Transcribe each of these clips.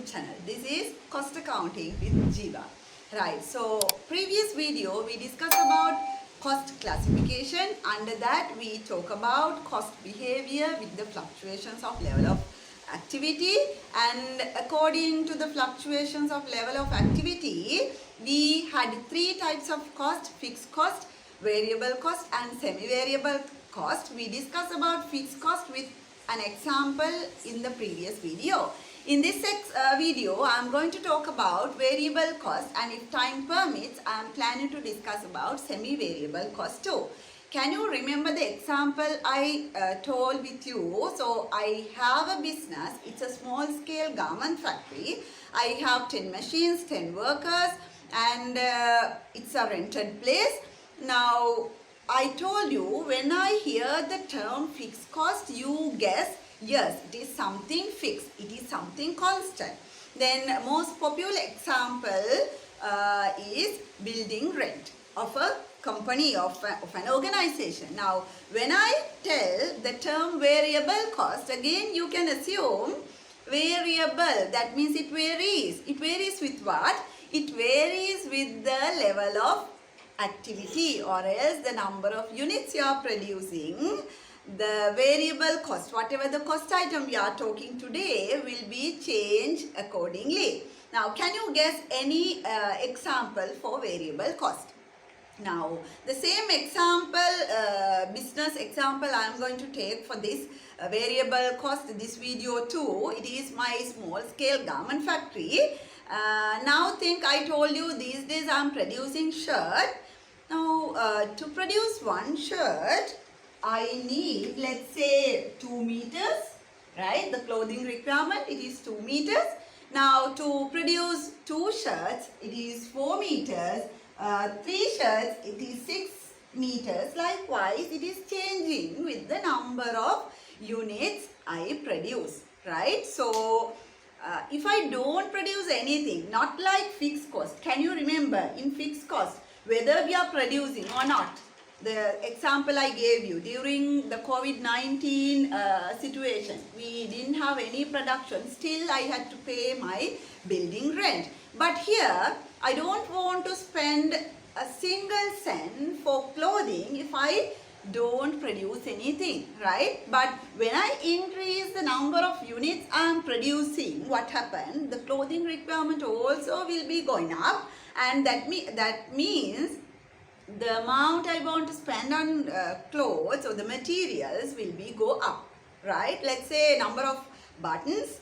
YouTube channel. This is Cost Accounting with Jiva. Right, so previous video we discussed about cost classification. Under that we talk about cost behavior with the fluctuations of level of activity, and according to the fluctuations of level of activity we had three types of cost: fixed cost, variable cost and semi-variable cost. We discussed about fixed cost with an example in the previous video. In this video, I am going to talk about variable cost, and if time permits, I am planning to discuss about semi-variable cost too. Can you remember the example I told with you? So I have a business, it's a small scale garment factory. I have 10 machines, 10 workers, and it's a rented place. Now, I told you, when I hear the term fixed cost, you guess, yes, it is something fixed, it is something constant. Then most popular example is building rent of a company, of an organization. Now, when I tell the term variable cost, again you can assume variable, that means it varies. It varies with what? It varies with the level of activity, or else the number of units you are producing. The variable cost, whatever the cost item we are talking today, will be changed accordingly. Now, can you guess any example for variable cost? Now, the same example, business example I am going to take for this variable cost, this video too. It is my small scale garment factory. Now think, I told you these days I am producing shirt. Now, to produce one shirt, I need, let's say, 2 meters, right? The clothing requirement, it is 2 meters. Now, to produce 2 shirts, it is 4 meters. 3 shirts, it is 6 meters. Likewise, it is changing with the number of units I produce, right? So, if I don't produce anything, not like fixed cost, can you remember in fixed cost, whether we are producing or not? The example I gave you, during the COVID-19 situation, we didn't have any production, still I had to pay my building rent. But here, I don't want to spend a single cent for clothing if I don't produce anything, right? But when I increase the number of units I am producing, what happened? The clothing requirement also will be going up, and that means the amount I want to spend on clothes or the materials will be go up, right? Let's say number of buttons.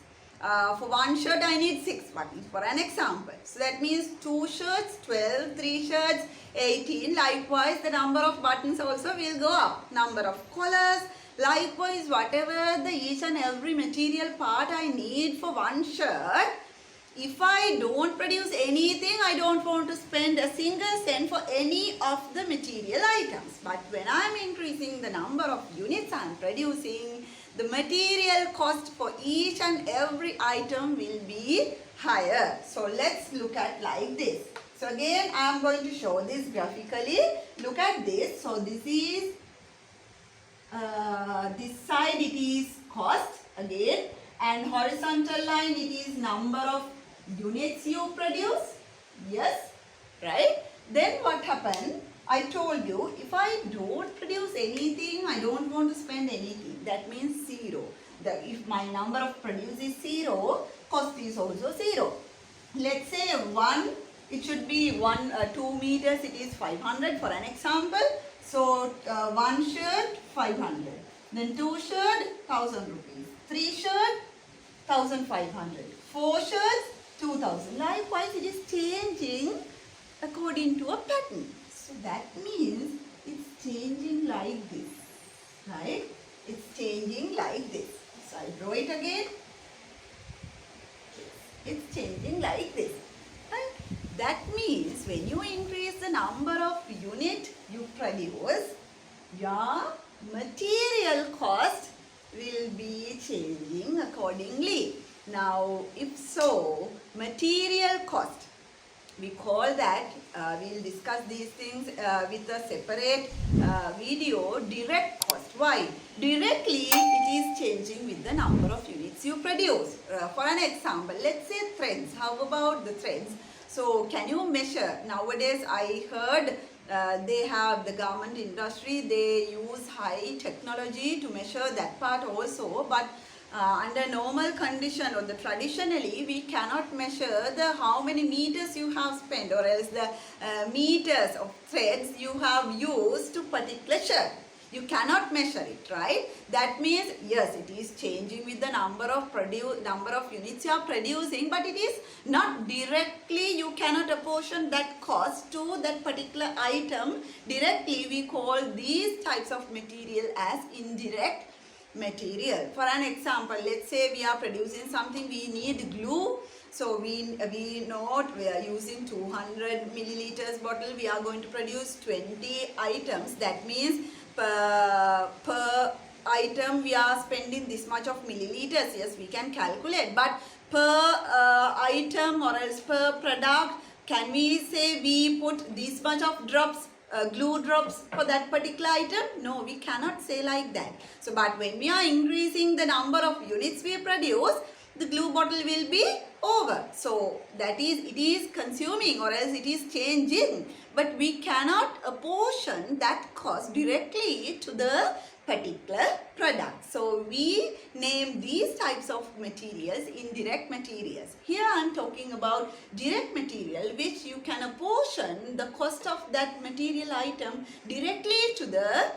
For one shirt I need 6 buttons for an example. So that means 2 shirts, 12, 3 shirts, 18. Likewise, the number of buttons also will go up. Number of collars. Likewise, whatever the each and every material part I need for one shirt, if I don't produce anything, I don't want to spend a single cent for any of the material items. But when I am increasing the number of units I am producing, the material cost for each and every item will be higher. So let's look at like this. So again I am going to show this graphically. Look at this. So this is this side, it is cost again, and horizontal line, it is number of units you produce. Yes, right? Then what happened? I told you, if I don't produce anything, I don't want to spend anything. That means 0. If my number of produce is 0, cost is also 0. Let's say it should be 2 meters, it is 500 for an example. So 1 shirt 500, then 2 shirt 1000 rupees, 3 shirt 1500, 4 shirts 2000. Likewise, it is changing according to a pattern. So that means it's changing like this, right? It's changing like this. So I draw it again. It's changing like this, right? That means when you increase the number of unit you produce, your material cost will be changing accordingly. Now, if so, material cost, we call that, we'll discuss these things with a separate video, direct cost. Why? Directly it is changing with the number of units units you produce. For an example, let's say threads. How about the threads? So can you measure? Nowadays I heard they have the garment industry, they use high technology to measure that part also, but under normal condition or the traditionally we cannot measure the how many meters you have spent or else the meters of threads you have used to particular shirt. You cannot measure it, right? That means yes, it is changing with the number of units you are producing, but it is not directly, you cannot apportion that cost to that particular item directly. We call these types of material as indirect material. For an example, let's say we are producing something, we need glue. So we know we are using 200 milliliters bottle, we are going to produce 20 items. That means per item we are spending this much of milliliters. Yes, we can calculate, but per item or else per product, can we say we put this much of drops, glue drops for that particular item? No, we cannot say like that. So but when we are increasing the number of units we produce, the glue bottle will be over. So that is, it is consuming or else it is changing, but we cannot apportion that cost directly to the particular product. So we name these types of materials indirect materials. Here I am talking about direct material, which you can apportion the cost of that material item directly to the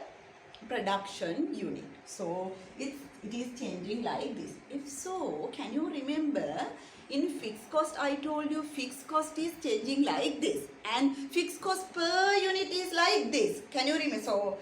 production unit. So it is changing like this. If so, can you remember in fixed cost I told you fixed cost is changing like this and fixed cost per unit is like this. Can you remember? So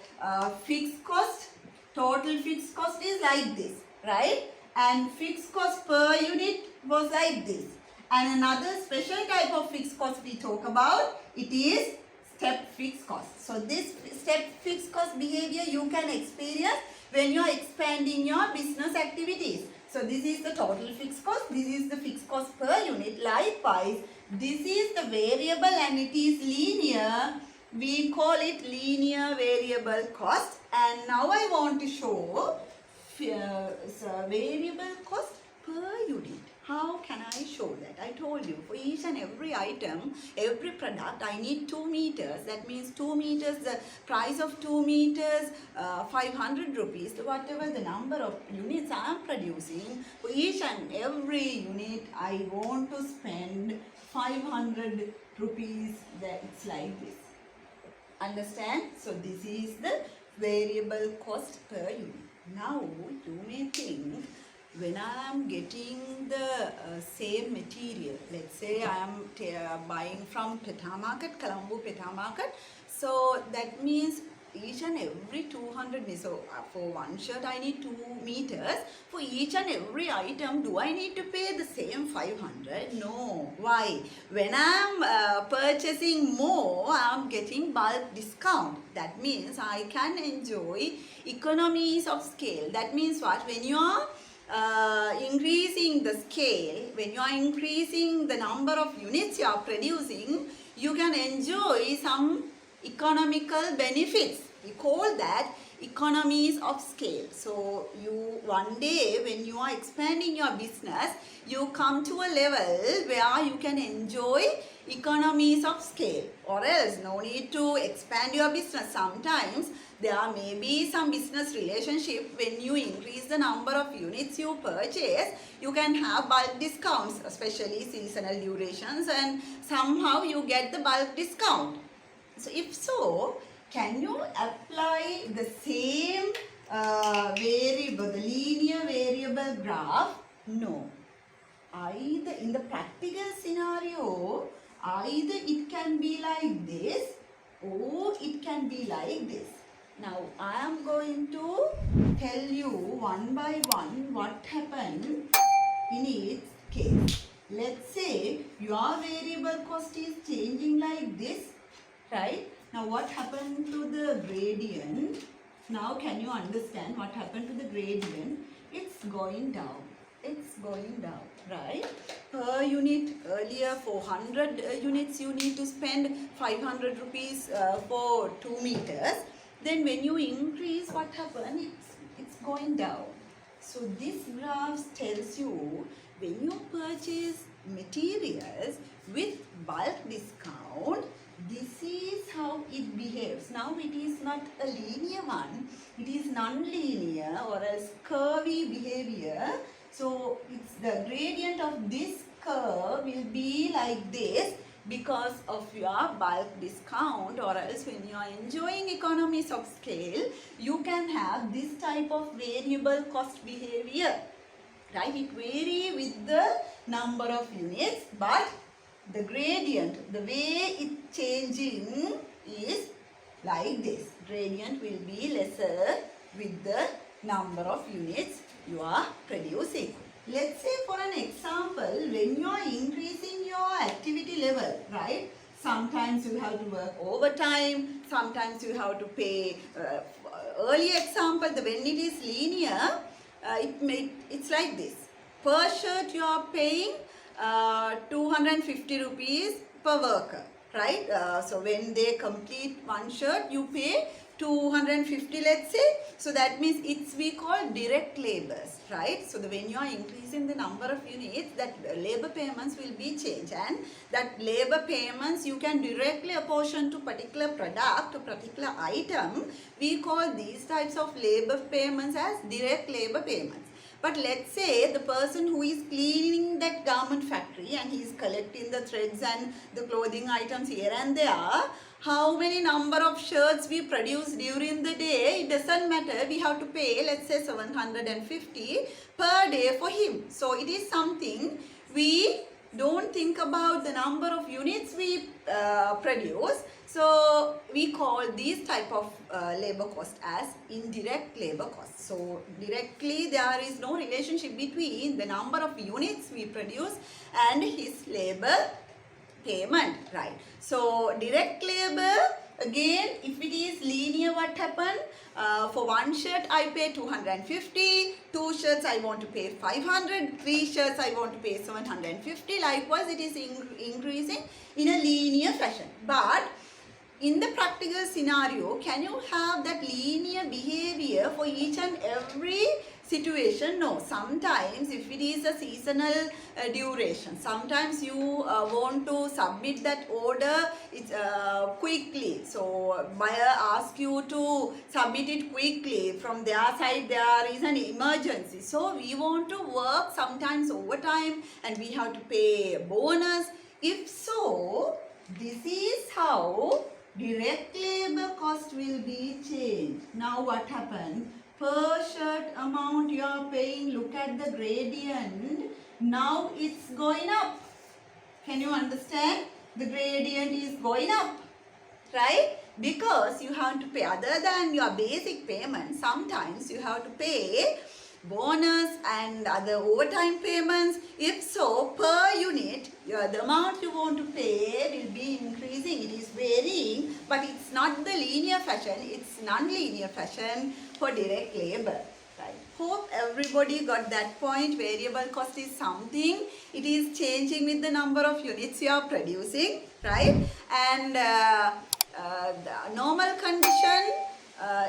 fixed cost, total fixed cost is like this, right? And fixed cost per unit was like this. And another special type of fixed cost we talk about, it is step fixed cost. So this step fixed cost behavior you can experience when you are expanding your business activities. So this is the total fixed cost, this is the fixed cost per unit. Likewise, this is the variable and it is linear. We call it linear variable cost. And now I want to show variable cost per unit. How can I show that? I told you for each and every item, every product, I need 2 meters. That means 2 meters, the price of 2 meters, 500 rupees, whatever the number of units I am producing. For each and every unit, I want to spend 500 rupees. It's like this. Understand? So this is the variable cost per unit. Now you may think, when I am getting the same material, let's say I am buying from Peta Market, Colombo Peta Market, so that means each and every 200 meters. So for one shirt I need 2 meters. For each and every item, do I need to pay the same 500? No. Why? When I am purchasing more, I am getting bulk discount. That means I can enjoy economies of scale. That means what? When you are increasing the scale, when you are increasing the number of units you are producing, you can enjoy some economical benefits. We call that economies of scale. So you one day when you are expanding your business, you come to a level where you can enjoy economies of scale, or else no need to expand your business. Sometimes there may be some business relationship. When you increase the number of units you purchase, you can have bulk discounts, especially seasonal durations, and somehow you get the bulk discount. So if so, can you apply the same variable, the linear variable graph? No. Either in the practical scenario, either it can be like this or it can be like this. Now I am going to tell you one by one what happened in each case. Let's say your variable cost is changing like this, right? Now what happened to the gradient? Now can you understand what happened to the gradient? It's going down. It's going down, right? Per unit, earlier 400 units you need to spend 500 rupees for 2 meters. Then when you increase, what happened? It's going down. So this graph tells you when you purchase materials with bulk discount, this is how it behaves. Now it is not a linear one, it is non-linear or else curvy behavior. So it's the gradient of this curve will be like this because of your bulk discount, or else when you are enjoying economies of scale, you can have this type of variable cost behavior, right? It vary with the number of units, but the gradient, the way it changing is like this. Gradient will be lesser with the number of units you are producing. Let's say for an example, when you are increasing your activity level, right? Sometimes you have to work overtime, sometimes you have to pay, early example, when it is linear, it's like this. Per shirt you are paying 250 rupees per worker, right? So when they complete one shirt, you pay 250, let's say. So that means we call direct labors, right? So when you are increasing the number of units, that labor payments will be changed, and that labor payments you can directly apportion to particular product, to particular item. We call these types of labor payments as direct labor payments. But let's say the person who is cleaning that garment factory and he is collecting the threads and the clothing items here and there, how many number of shirts we produce during the day, it doesn't matter. We have to pay, let's say 750 per day for him. So it is something we don't think about the number of units we produce. So we call these type of labor cost as indirect labor cost. So directly there is no relationship between the number of units we produce and his labor payment, right? So direct labor, again, if it is linear, what happen? For one shirt I pay 250, two shirts I want to pay 500, three shirts I want to pay 750. Likewise, it is increasing in a linear fashion. But in the practical scenario, can you have that linear behavior for each and every situation? No. Sometimes if it is a seasonal duration, sometimes you want to submit that order quickly. So buyer asks you to submit it quickly. From their side there is an emergency. So we want to work sometimes overtime and we have to pay bonus. If so, this is how direct labor cost will be changed. Now what happened? Per shirt amount you are paying, look at the gradient. Now it's going up. Can you understand? The gradient is going up, right? Because you have to pay, other than your basic payment, sometimes you have to pay bonus and other overtime payments. If so, per unit, the amount you want to pay will be increasing. It is varying, but it's not the linear fashion, it's non-linear fashion for direct labor. Right. Hope everybody got that point. Variable cost is something, it is changing with the number of units you are producing, right? And the normal condition,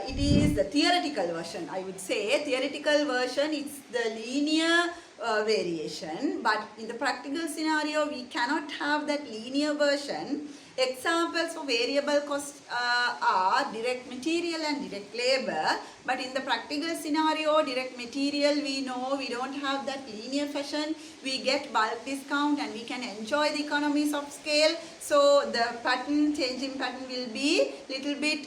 it is the theoretical version. I would say theoretical version, it's the linear variation, but in the practical scenario we cannot have that linear version. Examples for variable cost are direct material and direct labor, but in the practical scenario, direct material, we know we don't have that linear fashion. We get bulk discount and we can enjoy the economies of scale. So the pattern, changing pattern will be little bit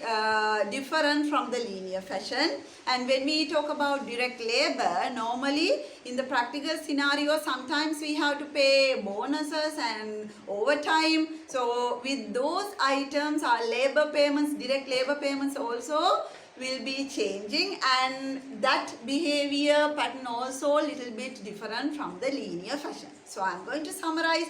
different from the linear fashion. And when we talk about direct labor, normally in the practical scenario, sometimes we have to pay bonuses and overtime. So with those items, our labor payments, direct labor payments also will be changing, and that behavior pattern also a little bit different from the linear fashion. So I am going to summarize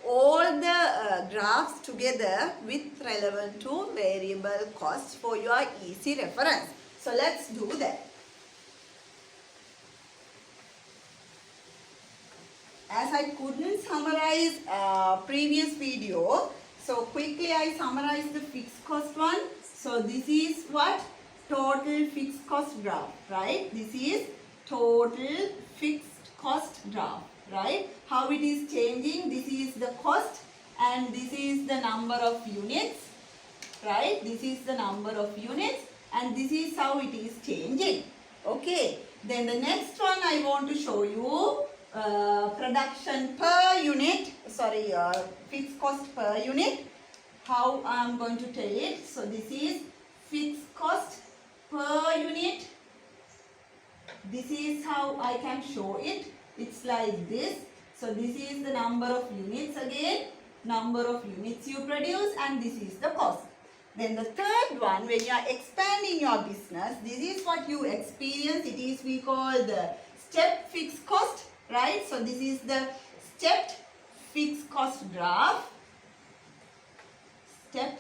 all the graphs together with relevant to variable costs for your easy reference. So let's do that. As I couldn't summarize previous video, so quickly I summarize the fixed cost one. So this is what? Total fixed cost graph, right? This is total fixed cost graph, right? How it is changing. This is the cost and this is the number of units, right? This is the number of units and this is how it is changing. Okay. Then the next one I want to show you production per unit, sorry, fixed cost per unit. How I am going to tell it. So this is fixed cost per unit. This is how I can show it. It's like this. So this is the number of units again, number of units you produce, and this is the cost. Then the third one, when you are expanding your business, this is what you experience. It is we call the step fixed cost, right? So this is the stepped fixed cost graph. Step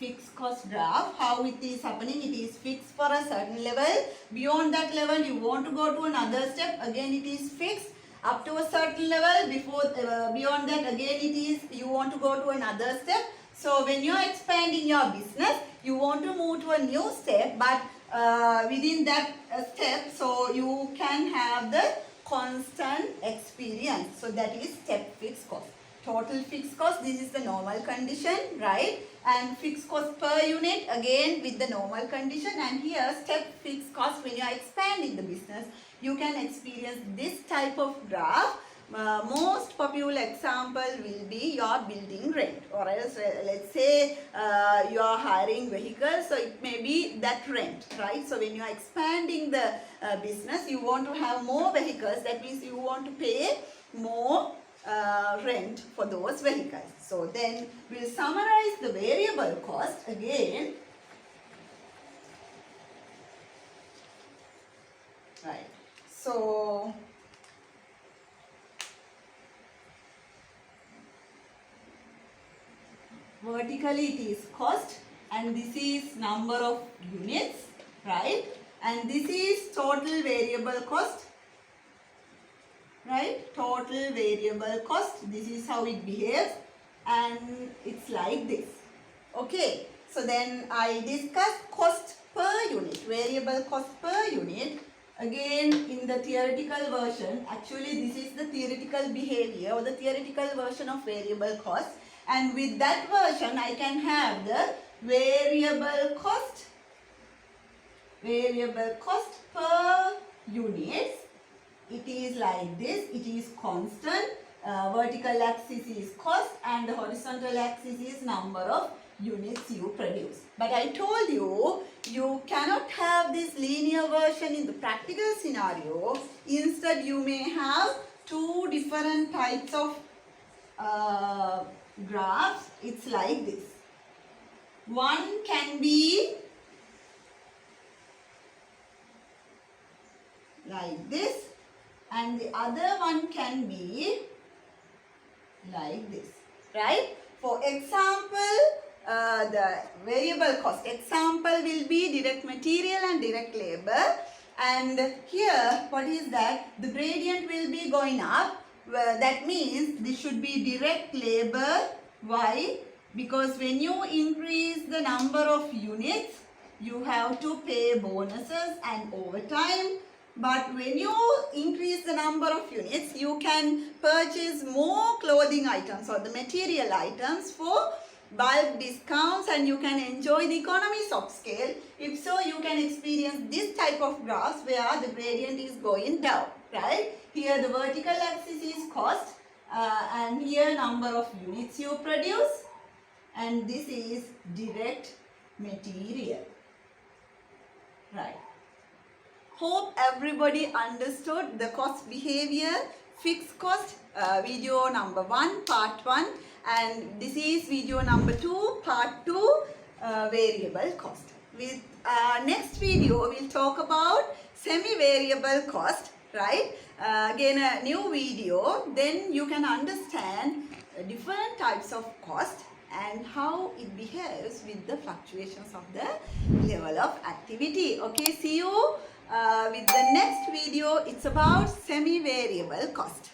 fixed cost graph. How it is happening? It is fixed for a certain level. Beyond that level, you want to go to another step. Again, it is fixed up to a certain level. Beyond that, again it is you want to go to another step. So when you are expanding your business, you want to move to a new step, but within that step, so you can have the constant experience. So that is step fixed cost. Total fixed cost, this is the normal condition, right? And fixed cost per unit, again with the normal condition. And here step fixed cost, when you are expanding the business, you can experience this type of graph. Most popular example will be your building rent, or else let's say you are hiring vehicles, so it may be that rent, right? So when you are expanding the business, you want to have more vehicles. That means you want to pay more rent for those vehicles. So then we'll summarize the variable cost again. Right. So vertically it is cost and this is number of units, right? And this is total variable cost, right? Total variable cost. This is how it behaves and it's like this. Okay. So then I discussed cost per unit, variable cost per unit. Again in the theoretical version, actually this is the theoretical behavior or the theoretical version of variable cost. And with that version, I can have the variable cost per units. It is like this. It is constant. Vertical axis is cost and the horizontal axis is number of units you produce. But I told you, you cannot have this linear version in the practical scenario. Instead, you may have two different types of graphs. It's like this. One can be like this and the other one can be like this, right? For example, the variable cost example will be direct material and direct labor, and here what is that? The gradient will be going up. Well, that means this should be direct labor. Why? Because when you increase the number of units, you have to pay bonuses and overtime. But when you increase the number of units, you can purchase more clothing items or the material items for bulk discounts and you can enjoy the economies of scale. If so, you can experience this type of graphs where the gradient is going down, right? Here the vertical axis is cost and here number of units you produce, and this is direct material, right? Hope everybody understood the cost behavior, fixed cost, video number 1, part 1, and this is video number 2, part 2, variable cost. With next video, we'll talk about semi-variable cost, right? Again, a new video, then you can understand different types of cost and how it behaves with the fluctuations of the level of activity. Okay, see you with the next video. It's about semi-variable cost.